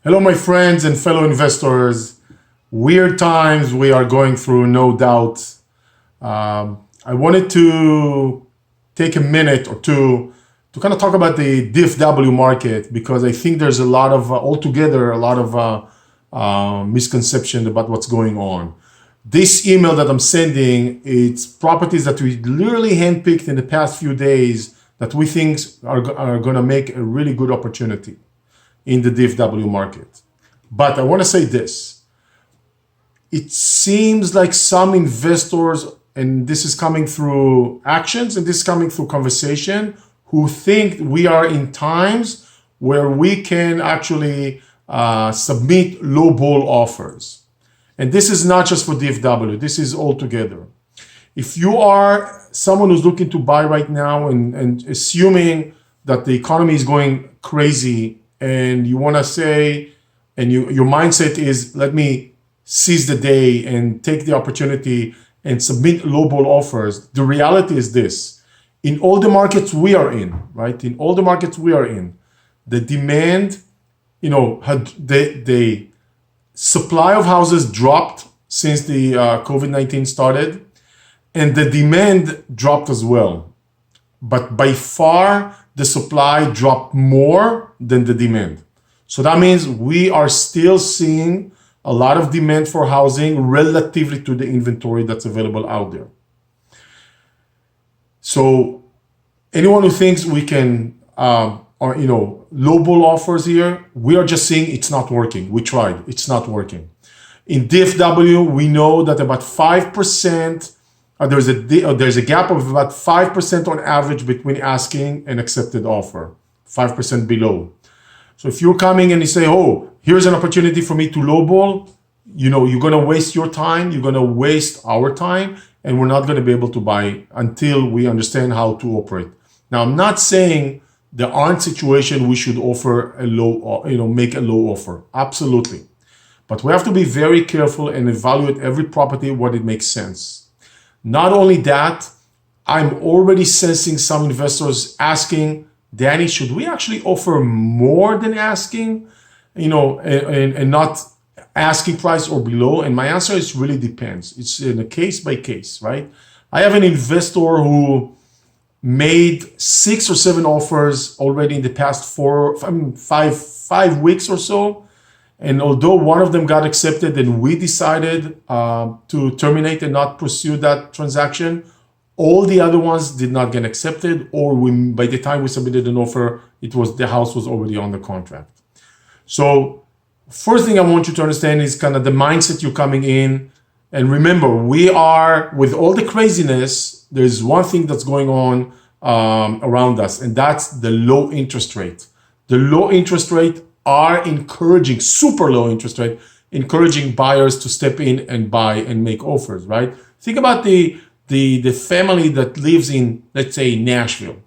Hello, my friends and fellow investors. Weird times we are going through, no doubt. I wanted to take a minute or two to kind of talk about the DFW market because I think there's a lot of, altogether, a lot of misconception about what's going on. This email that I'm sending, it's properties that we literally handpicked in the past few days that we think are going to make a really good opportunity in the DFW market. But I want to say this. It seems like some investors, and this is coming through actions and this is coming through conversation, who think we are in times where we can actually submit lowball offers. And this is not just for DFW, this is all together. If you are someone who's looking to buy right now and assuming that the economy is going crazy and you want to say, and your mindset is, let me seize the day and take the opportunity and submit lowball offers, the reality is this. In all the markets we are in, right? In all the markets we are in, the demand, the supply of houses dropped since the COVID-19 started, and the demand dropped as well. But by far, the supply dropped more than the demand. So that means we are still seeing a lot of demand for housing relatively to the inventory that's available out there. So anyone who thinks we can, lowball offers here, we are just seeing it's not working. We tried, it's not working. In DFW, we know that about 5%, there's a gap of about 5% on average between asking and accepted offer, 5% below. So if you're coming and you say, oh, here's an opportunity for me to lowball, you're going to waste your time, you're going to waste our time, and we're not going to be able to buy until we understand how to operate. Now, I'm not saying there aren't situations we should offer a low, make a low offer. Absolutely. But we have to be very careful and evaluate every property what it makes sense. Not only that, I'm already sensing some investors asking, Danny, should we actually offer more than asking, and not asking price or below? And my answer is really depends. It's in a case by case, right? I have an investor who made 6 or 7 offers already in the past 5 weeks or so. And although one of them got accepted and we decided to terminate and not pursue that transaction, all the other ones did not get accepted, or by the time we submitted an offer, the house was already on the contract. So first thing I want you to understand is kind of the mindset you're coming in. And remember, we are, with all the craziness, there's one thing that's going on around us, and that's the low interest rate. The low interest rate are encouraging, super low interest rate, encouraging buyers to step in and buy and make offers, right? Think about the family that lives in, let's say, Nashville.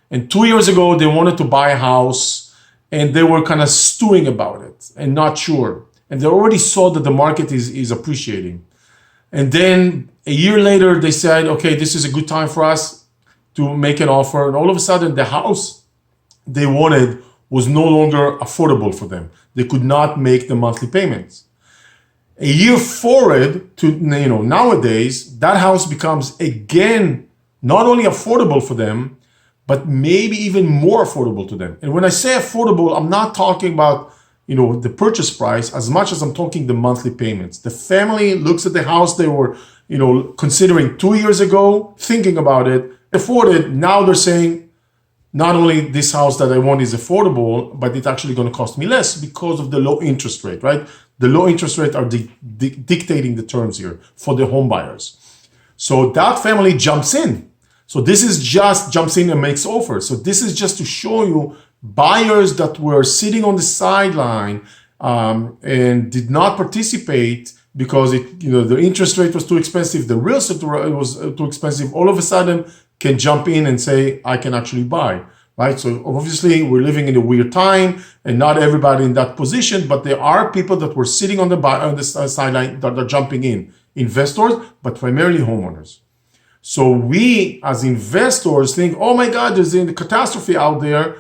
And 2 years ago, they wanted to buy a house and they were kind of stewing about it and not sure. And they already saw that the market is appreciating. And then a year later, they said, okay, this is a good time for us to make an offer. And all of a sudden, the house they wanted was no longer affordable for them. They could not make the monthly payments. A year forward to nowadays, that house becomes again not only affordable for them, but maybe even more affordable to them. And when I say affordable, I'm not talking about the purchase price as much as I'm talking the monthly payments. The family looks at the house they were considering 2 years ago, thinking about it, afforded. Now they're saying, not only this house that I want is affordable, but it's actually going to cost me less because of the low interest rate, right? The low interest rate are dictating the terms here for the home buyers. So that family jumps in. So this is just jumps in and makes offers. So this is just to show you buyers that were sitting on the sideline and did not participate because the interest rate was too expensive, the real estate was too expensive. All of a sudden, can jump in and say, I can actually buy, right? So obviously we're living in a weird time and not everybody in that position, but there are people that were sitting on the sideline that are jumping in, investors, but primarily homeowners. So we as investors think, oh my God, there's a catastrophe out there,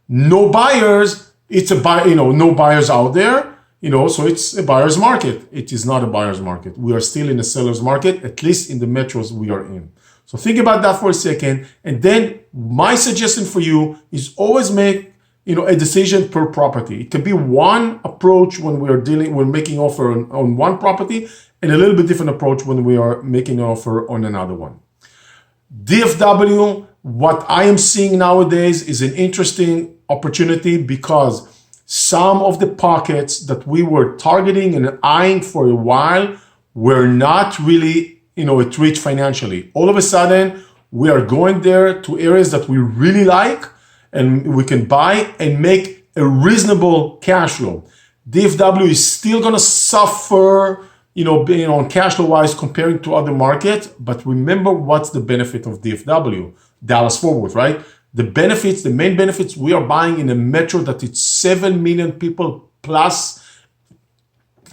no buyers, it's a buy, no buyers out there, so it's a buyer's market. It is not a buyer's market. We are still in a seller's market, at least in the metros we are in. So think about that for a second. And then my suggestion for you is always make, a decision per property. It can be one approach when we're making offer on one property, and a little bit different approach when we are making an offer on another one. DFW, what I am seeing nowadays is an interesting opportunity because some of the pockets that we were targeting and eyeing for a while were not really, at reach financially. All of a sudden, we are going there to areas that we really like and we can buy and make a reasonable cash flow. DFW is still going to suffer, being on cash flow wise comparing to other markets. But remember, what's the benefit of DFW? Dallas-Fort Worth, right? The main benefits, we are buying in a metro that it's 7 million people plus,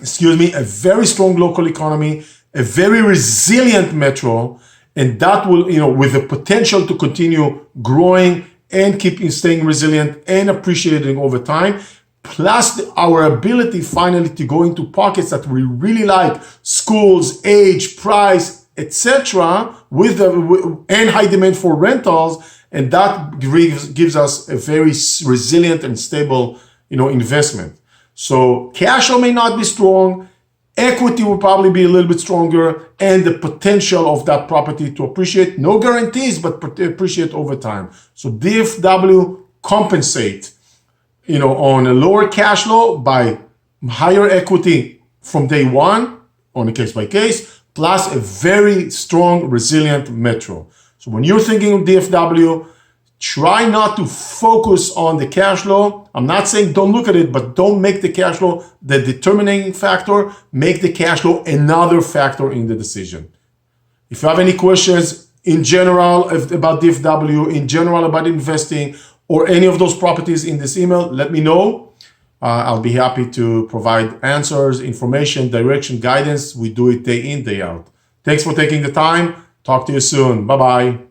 a very strong local economy, a very resilient metro, and that will, with the potential to continue growing and staying resilient and appreciating over time, plus our ability finally to go into pockets that we really like, schools, age, price, etc., and high demand for rentals, and that gives us a very resilient and stable, investment. So cash flow may not be strong, equity will probably be a little bit stronger, and the potential of that property to appreciate, no guarantees, but appreciate over time. So DFW compensate, on a lower cash flow by higher equity from day one on a case by case, plus a very strong, resilient metro. So when you're thinking of DFW, try not to focus on the cash flow. I'm not saying don't look at it, but don't make the cash flow the determining factor. Make the cash flow another factor in the decision. If you have any questions in general about DFW, in general about investing, or any of those properties in this email, let me know. I'll be happy to provide answers, information, direction, guidance. We do it day in, day out. Thanks for taking the time. Talk to you soon. Bye-bye.